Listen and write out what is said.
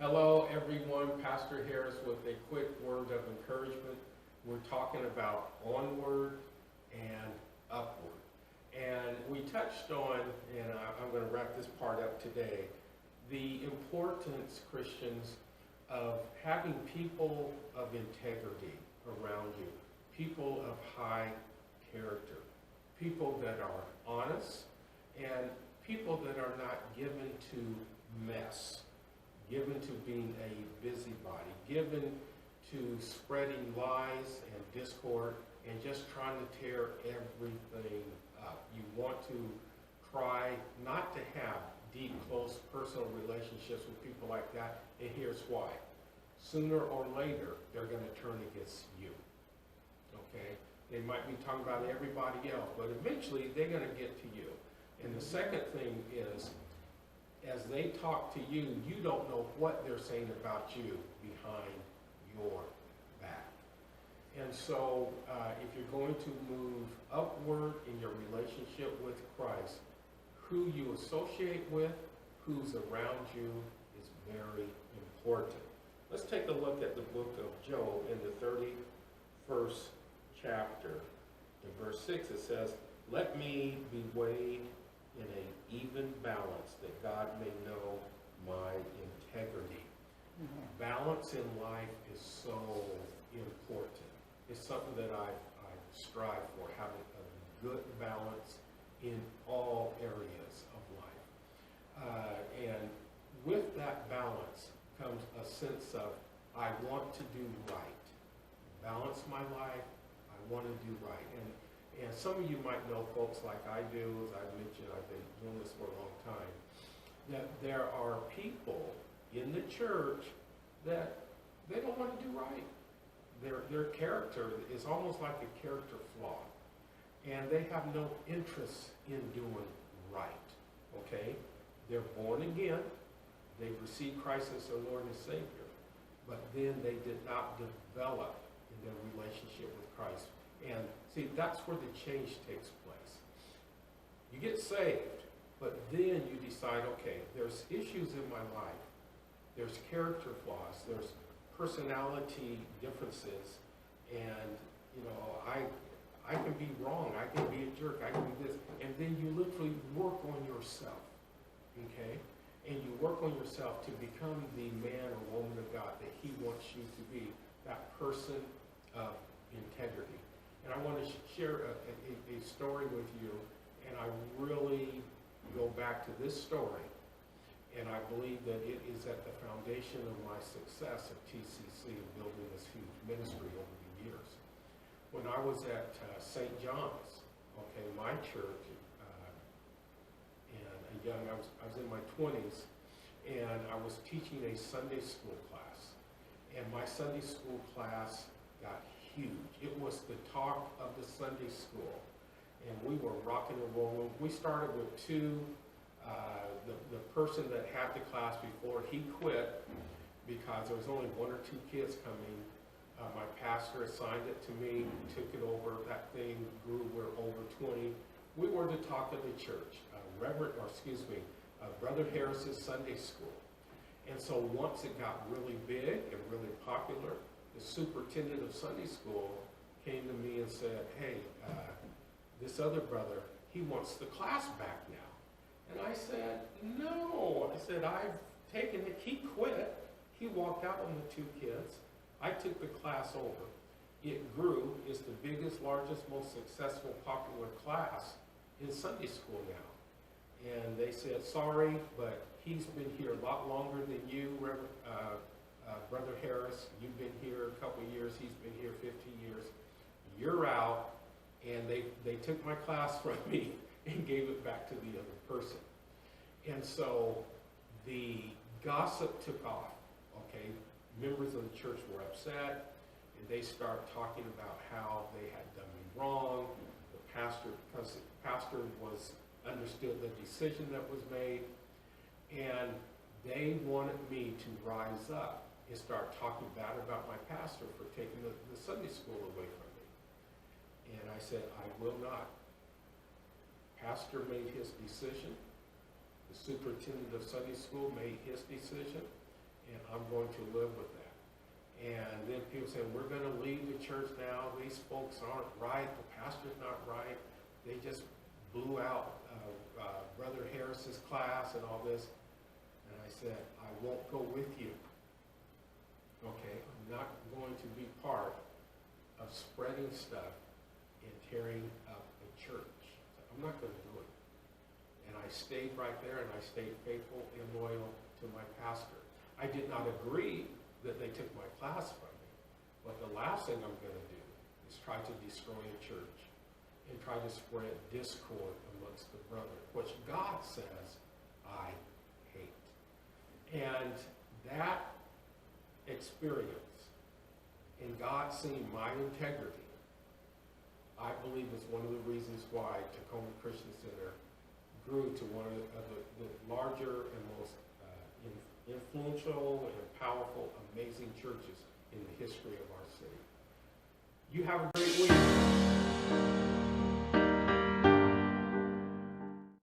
Hello, everyone. Pastor Harris with a quick word of encouragement. We're talking about onward and upward. And we touched on, and I'm going to wrap this part up today, the importance, Christians, of having people of integrity around you, people of high character, people that are honest, and people that are not given to mess, given to being a busybody, given to spreading lies and discord and just trying to tear everything up. You want to try not to have deep, close personal relationships with people like that, and here's why. Sooner or later, they're going to turn against you, okay? They might be talking about everybody else, but eventually they're going to get to you. And the second thing is, as they talk to you, you don't know what they're saying about you behind your back. And so if you're going to move upward in your relationship with Christ, who you associate with, who's around you is very important. Let's take a look at the book of Job in the 31st chapter. In verse 6 it says, "Let me be weighed in an even balance, that God may know my integrity." Balance in life is so important. It's something that I strive for, having a good balance in all areas of life. And with that balance comes a sense of, I want to do right. Balance my life, I want to do right. And some of you might know folks like I do, as I mentioned, I've been doing this for a long time, that there are people in the church that they don't want to do right. Their character is almost like a character flaw. And they have no interest in doing right, okay? They're born again. They've received Christ as their Lord and Savior. But then they did not develop in their relationship with Christ. And see, that's where the change takes place. You get saved, but then you decide, okay, there's issues in my life. There's character flaws. There's personality differences. And, you know, I can be wrong. I can be a jerk. I can be this. And then you literally work on yourself, okay? And you work on yourself to become the man or woman of God that He wants you to be, that person of integrity. And I want to share a story with you, and I really go back to this story, and I believe that it is at the foundation of my success at TCC in building this huge ministry over the years. When I was at St. John's, okay, my church, and I was in my 20s, and I was teaching a Sunday school class, and my Sunday school class got huge. It was the talk of the Sunday school, and we were rocking and rolling. We started with two. The person that had the class before, he quit because there was only one or two kids coming. My pastor assigned it to me, took it over. That thing grew. We're over 20. We were the talk of the church. Brother Harris's Sunday school. And so once it got really big and really popular, the superintendent of Sunday school came to me and said, "Hey, this other brother, he wants the class back now." And I said, "No." I said, "I've taken it." He quit. He walked out on the two kids. I took the class over. It grew. It's the biggest, largest, most successful, popular class in Sunday school now. And they said, "Sorry, but he's been here a lot longer than you, Brother Harris. You've been here a couple of years. He's been here 50 years. You're out." And they took my class from me and gave it back to the other person. And so the gossip took off, okay? Members of the church were upset, and they started talking about how they had done me wrong. The pastor, because the pastor understood the decision that was made, and they wanted me to rise up and start talking bad about my pastor for taking the Sunday school away from me. And I said, "I will not." Pastor made his decision. The superintendent of Sunday school made his decision. And I'm I'm going to live with that. And then people say, we're going to leave the church now. These folks aren't right. The pastor's not right. They just blew out Brother Harris's class and all this. And I said, I won't go with you. Okay, I'm not going to be part of spreading stuff and tearing up the church. So I'm not going to do it. And I stayed right there, and I stayed faithful and loyal to my pastor. I did not agree that they took my class from me. But the last thing I'm going to do is try to destroy a church and try to spread discord amongst the brethren, which God says I hate. And that experience in God seeing my integrity, I believe is one of the reasons why Tacoma Christian Center grew to one of the larger and most influential and powerful, amazing churches in the history of our city. You have a great week.